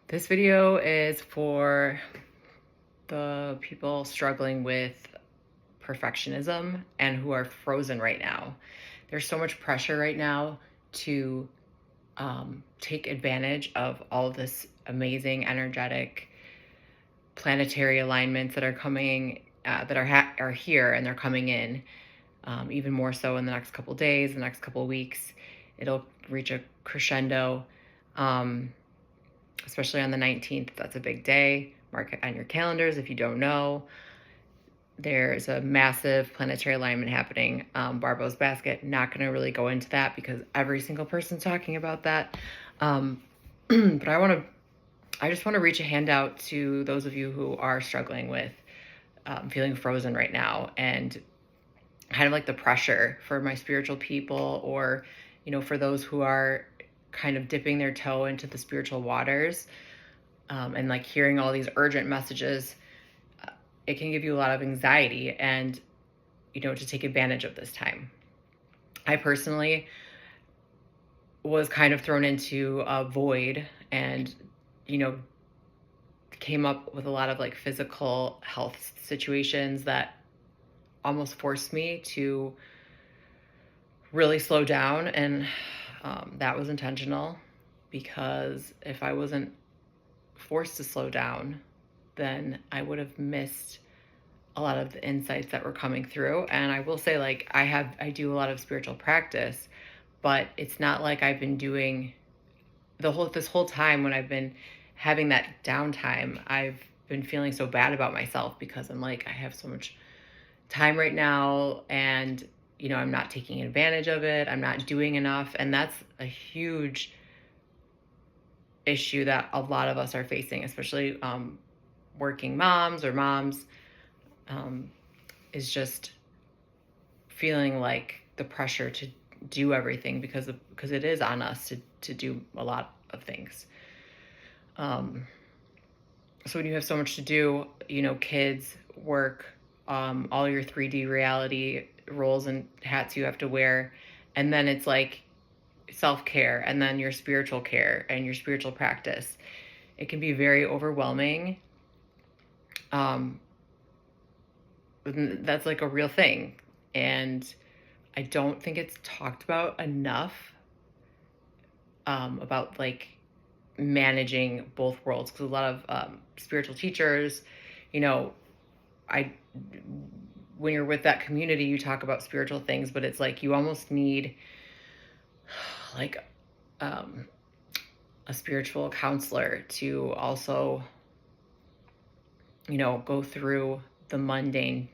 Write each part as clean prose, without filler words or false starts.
This video is for the people struggling with perfectionism and who are frozen right now. There's so much pressure right now to take advantage of all of this amazing, energetic, planetary alignments that are coming, are here, and they're coming in even more so in the next couple days, the next couple weeks. It'll reach a crescendo. Especially on the 19th. That's a big day. Mark it on your calendars if you don't know. There's a massive planetary alignment happening. Barbo's basket, not going to really go into that because every single person's talking about that. But I just want to reach a hand out to those of you who are struggling with feeling frozen right now, and kind of like the pressure for my spiritual people, or, for those who are kind of dipping their toe into the spiritual waters, and like hearing all these urgent messages. It can give you a lot of anxiety, and to take advantage of this time. I personally was kind of thrown into a void, and came up with a lot of like physical health situations that almost forced me to really slow down. And that was intentional, because if I wasn't forced to slow down, then I would have missed a lot of the insights that were coming through. And I will say, like, I do a lot of spiritual practice, but it's not like I've been doing this whole time. When I've been having that downtime, I've been feeling so bad about myself, because I'm like, I have so much time right now, and I'm not taking advantage of it. I'm not doing enough. And that's a huge issue that a lot of us are facing, especially working moms or moms, is just feeling like the pressure to do everything, because it is on us to do a lot of things. So when you have so much to do, kids, work, all your 3D reality roles and hats you have to wear, and then it's like self-care, and then your spiritual care and your spiritual practice. It can be very overwhelming. That's like a real thing, and I don't think it's talked about enough, about like managing both worlds, because a lot of spiritual teachers, when you're with that community, you talk about spiritual things, but it's like you almost need like a spiritual counselor to also go through the mundane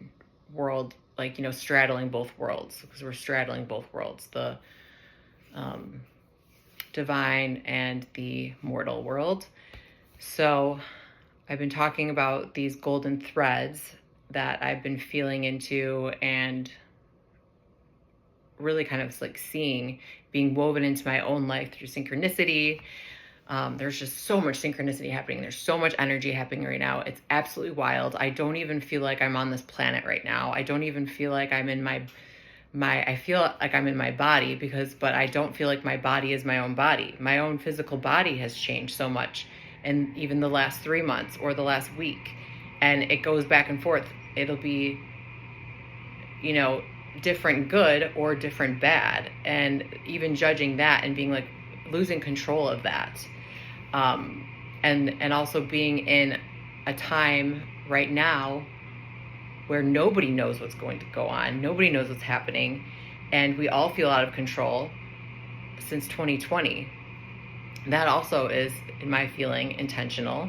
world, like straddling both worlds, because we're straddling both worlds, the divine and the mortal world. So I've been talking about these golden threads that I've been feeling into, and really kind of like seeing being woven into my own life through synchronicity. There's just so much synchronicity happening. There's so much energy happening right now. It's absolutely wild. I don't even feel like I'm on this planet right now. I don't even feel like I'm in I feel like I'm in my body, but I don't feel like my body is my own body. My own physical body has changed so much, and even the last 3 months or the last week, and it goes back and forth. It'll be, different good or different bad, and even judging that and being like losing control of that, and also being in a time right now where nobody knows what's going to go on. Nobody knows what's happening. And we all feel out of control since 2020. That also is, in my feeling, intentional.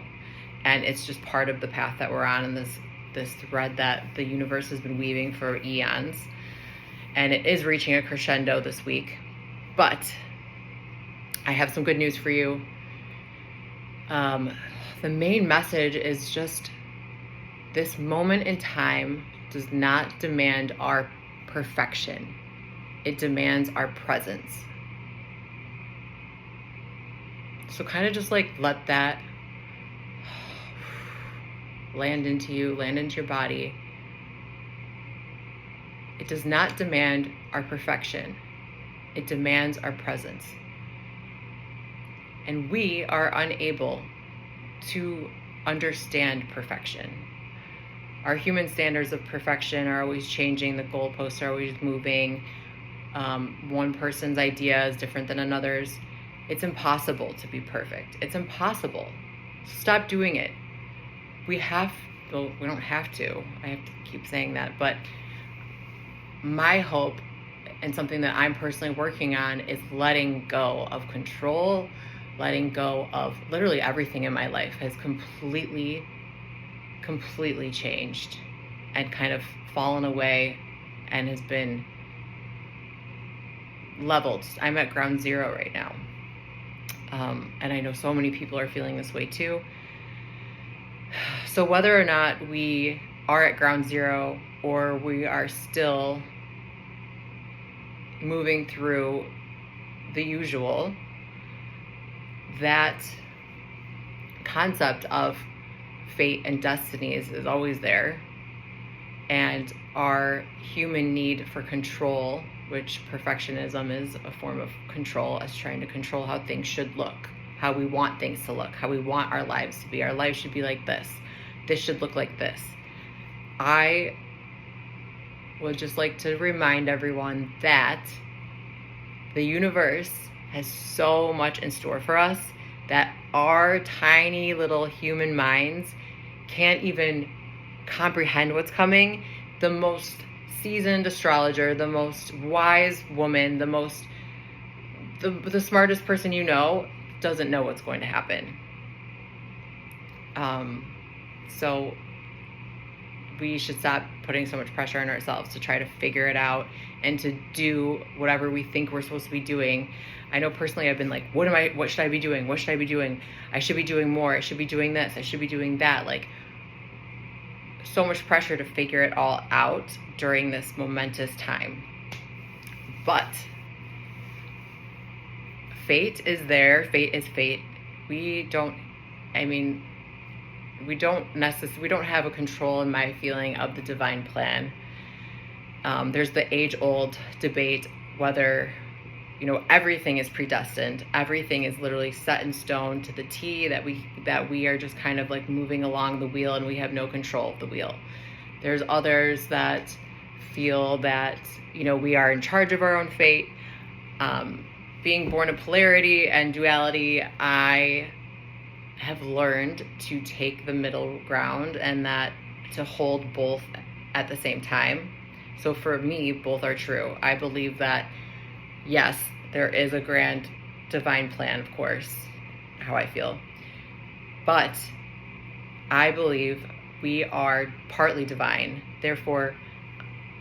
And it's just part of the path that we're on, in this thread that the universe has been weaving for eons. And it is reaching a crescendo this week. But I have some good news for you. The main message is just, this moment in time does not demand our perfection. It demands our presence. So kind of just like let that land into you, land into your body. It does not demand our perfection. It demands our presence. And we are unable to understand perfection. Our human standards of perfection are always changing. The goalposts are always moving. One person's idea is different than another's. It's impossible to be perfect. It's impossible. Stop doing it. We don't have to. I have to keep saying that. But my hope, and something that I'm personally working on, is letting go of control, letting go of literally everything in my life has completely changed and kind of fallen away and has been leveled. I'm at ground zero right now. And I know so many people are feeling this way too. So whether or not we are at ground zero or we are still moving through the usual, that concept of fate and destinies is always there. And our human need for control, which perfectionism is a form of control, us trying to control how things should look, how we want things to look, how we want our lives to be. Our lives should be like this. This should look like this. I would just like to remind everyone that the universe has so much in store for us that our tiny little human minds can't even comprehend what's coming. The most seasoned astrologer, the most wise woman, the smartest person you know doesn't know what's going to happen. So we should stop putting so much pressure on ourselves to try to figure it out and to do whatever we think we're supposed to be doing. I know personally I've been like, what should I be doing? What should I be doing? I should be doing more. I should be doing this. I should be doing that. Like, so much pressure to figure it all out during this momentous time. But fate is there. Fate is fate. We don't have a control, in my feeling, of the divine plan. There's the age-old debate whether, everything is predestined. Everything is literally set in stone to the T, that we are just kind of like moving along the wheel and we have no control of the wheel. There's others that feel that, we are in charge of our own fate. Being born of polarity and duality, I have learned to take the middle ground and that to hold both at the same time. So for me, both are true. I believe that, yes, there is a grand divine plan, of course, how I feel. But I believe we are partly divine. Therefore,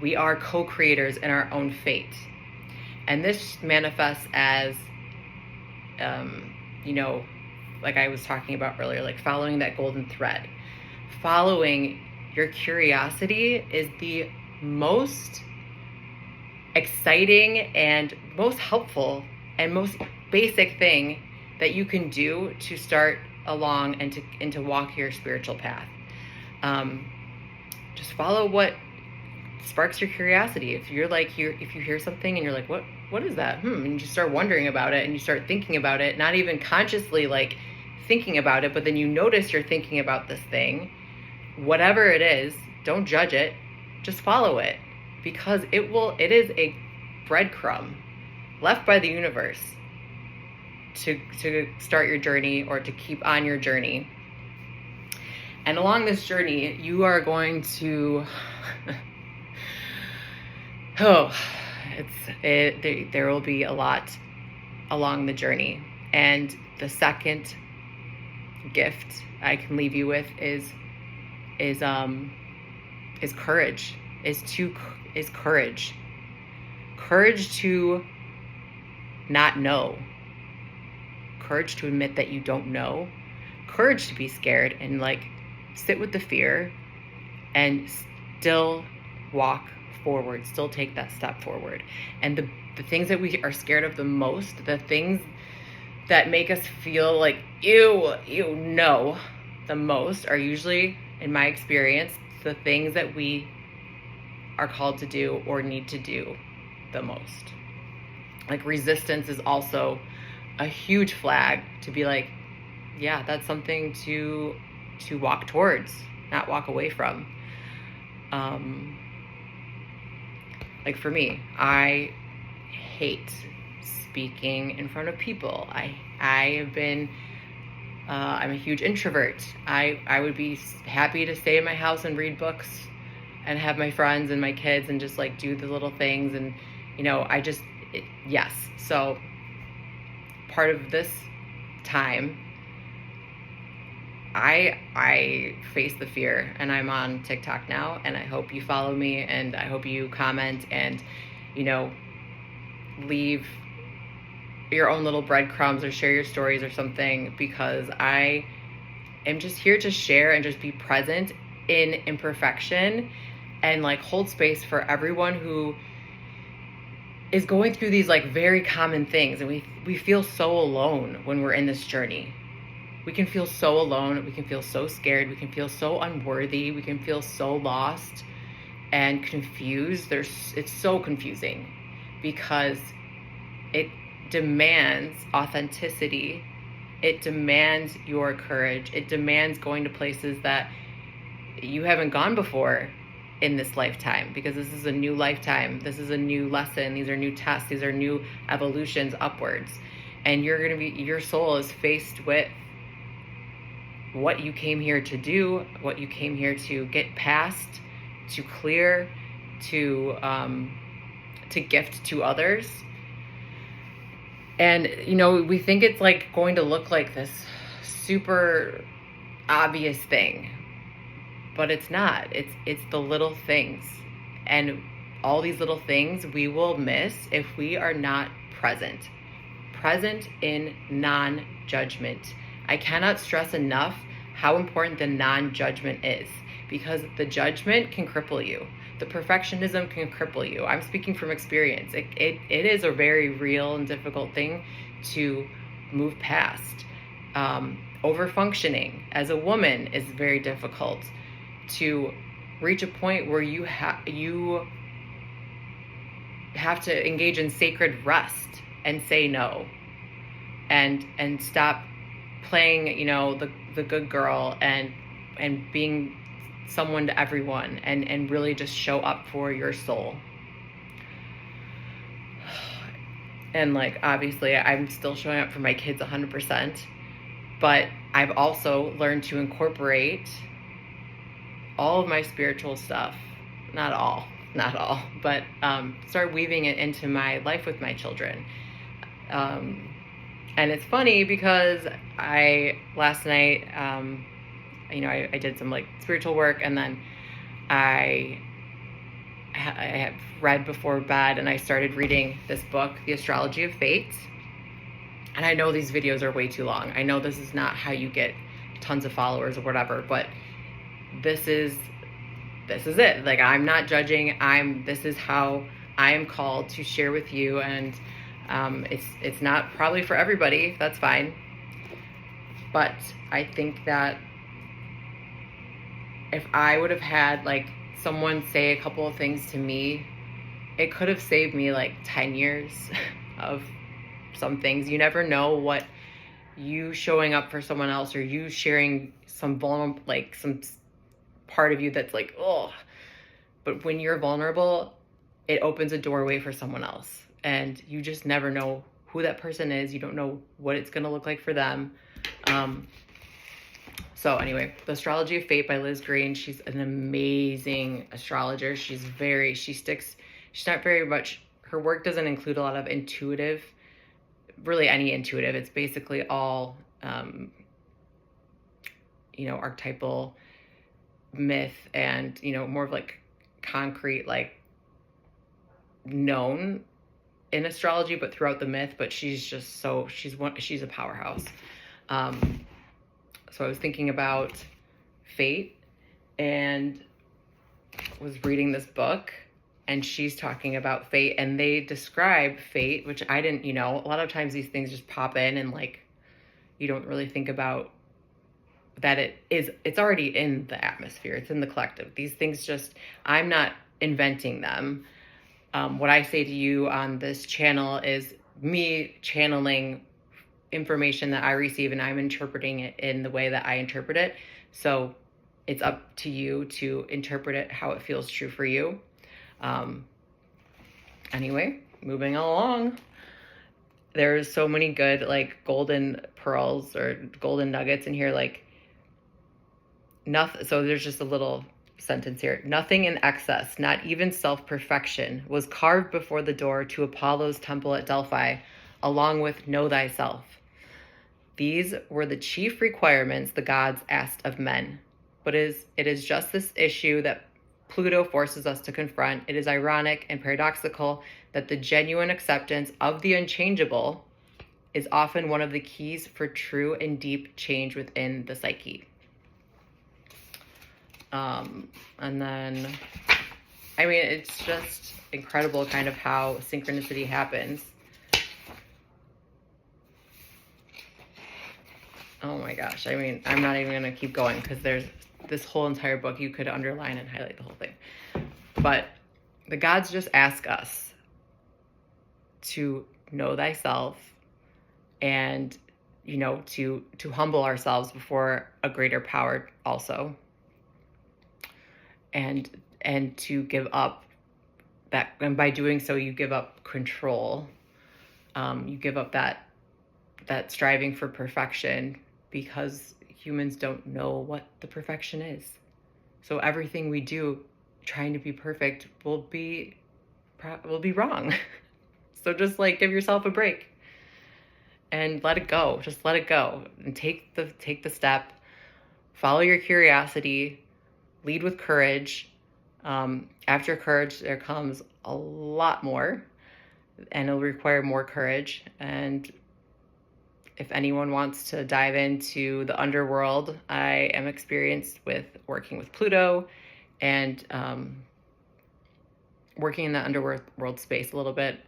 we are co-creators in our own fate. And this manifests as, like I was talking about earlier, like following that golden thread. Following your curiosity is the most exciting and most helpful and most basic thing that you can do to start along and to walk your spiritual path. Just follow what sparks your curiosity. If you hear something and you're like, what is that? And you start wondering about it and you start thinking about it, not even consciously like thinking about it, but then you notice you're thinking about this thing, whatever it is, don't judge it, just follow it, because it is a breadcrumb left by the universe to start your journey or to keep on your journey. And along this journey, you are going to there will be a lot along the journey. And the second gift I can leave you with is courage. Is courage. Courage to not know. Courage to admit that you don't know. Courage to be scared and like sit with the fear and still walk forward, still take that step forward. And the things that we are scared of the most, the things that make us feel like no the most, are usually, in my experience, the things that we are called to do or need to do the most. Like resistance is also a huge flag to be like, yeah, that's something to walk towards, not walk away from. Um, like for me, I hate speaking in front of people. I have been I'm a huge introvert. I would be happy to stay in my house and read books and have my friends and my kids and just like do the little things. And yes. So part of this time, I face the fear, and I'm on TikTok now, and I hope you follow me, and I hope you comment and, you know, leave your own little breadcrumbs or share your stories or something, because I am just here to share and just be present in imperfection and like hold space for everyone who is going through these like very common things. And we feel so alone when we're in this journey. We can feel so alone. We can feel so scared. We can feel so unworthy. We can feel so lost and confused. It's so confusing because it demands authenticity. It demands your courage. It demands going to places that you haven't gone before in this lifetime, because this is a new lifetime. This is a new lesson. These are new tests. These are new evolutions upwards. And your soul is faced with what you came here to do, what you came here to get past, to clear, to gift to others. And, we think it's like going to look like this super obvious thing, but it's not. It's the little things. And all these little things we will miss if we are not present in non-judgment. I cannot stress enough how important the non-judgment is, because the judgment can cripple you. The perfectionism can cripple you. I'm speaking from experience. It is a very real and difficult thing to move past. Overfunctioning as a woman is very difficult. To reach a point where you have to engage in sacred rest and say no, and stop playing, the good girl and being someone to everyone, and really just show up for your soul. And like, obviously I'm still showing up for my kids 100%, but I've also learned to incorporate all of my spiritual stuff, not all, but start weaving it into my life with my children. And it's funny because last night, I did some like spiritual work, and then I have read before bed, and I started reading this book, The Astrology of Fate. And I know these videos are way too long. I know this is not how you get tons of followers or whatever, but this is it. Like, I'm not judging. This is how I am called to share with you. And it's not probably for everybody. That's fine. But I think that if I would have had like someone say a couple of things to me, it could have saved me like 10 years of some things. You never know what you showing up for someone else, or you sharing some vulnerable, like some part of you that's like, oh, but when you're vulnerable, it opens a doorway for someone else, and you just never know who that person is. You don't know what it's going to look like for them. So anyway, The Astrology of Fate by Liz Green. She's an amazing astrologer. She's not very much, her work doesn't include a lot of intuitive, really any intuitive. It's basically all, archetypal myth and, more of like concrete, like known in astrology, but throughout the myth. But she's just she's a powerhouse. So I was thinking about fate and was reading this book, and she's talking about fate, and they describe fate, which I didn't, a lot of times these things just pop in, and like, you don't really think about that it's already in the atmosphere. It's in the collective. These things I'm not inventing them. What I say to you on this channel is me channeling information that I receive, and I'm interpreting it in the way that I interpret it. So it's up to you to interpret it how it feels true for you. Anyway, moving along. There's so many good like golden pearls or golden nuggets in here. Like nothing. So there's just a little sentence here. Nothing in excess, not even self-perfection, was carved before the door to Apollo's temple at Delphi, along with know thyself. These were the chief requirements the gods asked of men. But it is just this issue that Pluto forces us to confront. It is ironic and paradoxical that the genuine acceptance of the unchangeable is often one of the keys for true and deep change within the psyche. And then, I mean, it's just incredible kind of how synchronicity happens. Oh my gosh. I mean, I'm not even going to keep going because there's this whole entire book. You could underline and highlight the whole thing. But the gods just ask us to know thyself and, you know, to humble ourselves before a greater power also. And to give up that, and by doing so, you give up control. You give up that striving for perfection, because humans don't know what the perfection is. So everything we do trying to be perfect will be wrong. So just like give yourself a break and let it go. Just let it go and take the step. Follow your curiosity. Lead with courage. After courage, there comes a lot more, and it'll require more courage. And if anyone wants to dive into the underworld, I am experienced with working with Pluto and working in the underworld space a little bit.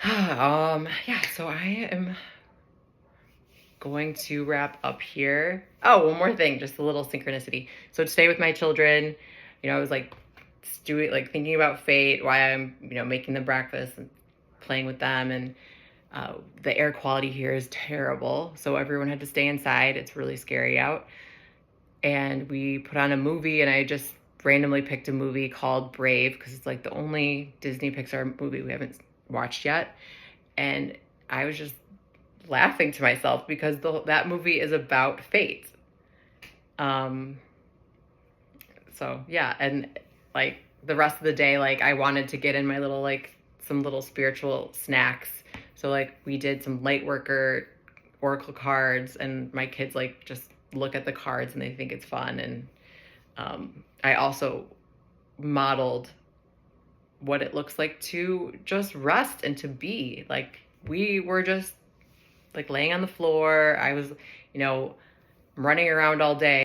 Yeah, so I am going to wrap up here. Oh, one more thing, just a little synchronicity. So today with my children, you know, I was like thinking about fate, why I'm, you know, making them breakfast and playing with them, and the air quality here is terrible, so everyone had to stay inside. It's really scary out. And we put on a movie, and I just randomly picked a movie called Brave because it's like the only Disney Pixar movie we haven't watched yet. And I was just laughing to myself because that movie is about fate. So yeah, and like the rest of the day, like I wanted to get in my little some little spiritual snacks. So like we did some light worker oracle cards, and my kids like just look at the cards and they think it's fun. And I also modeled what it looks like to just rest and to be. Like we were just like laying on the floor. I was, you know, running around all day.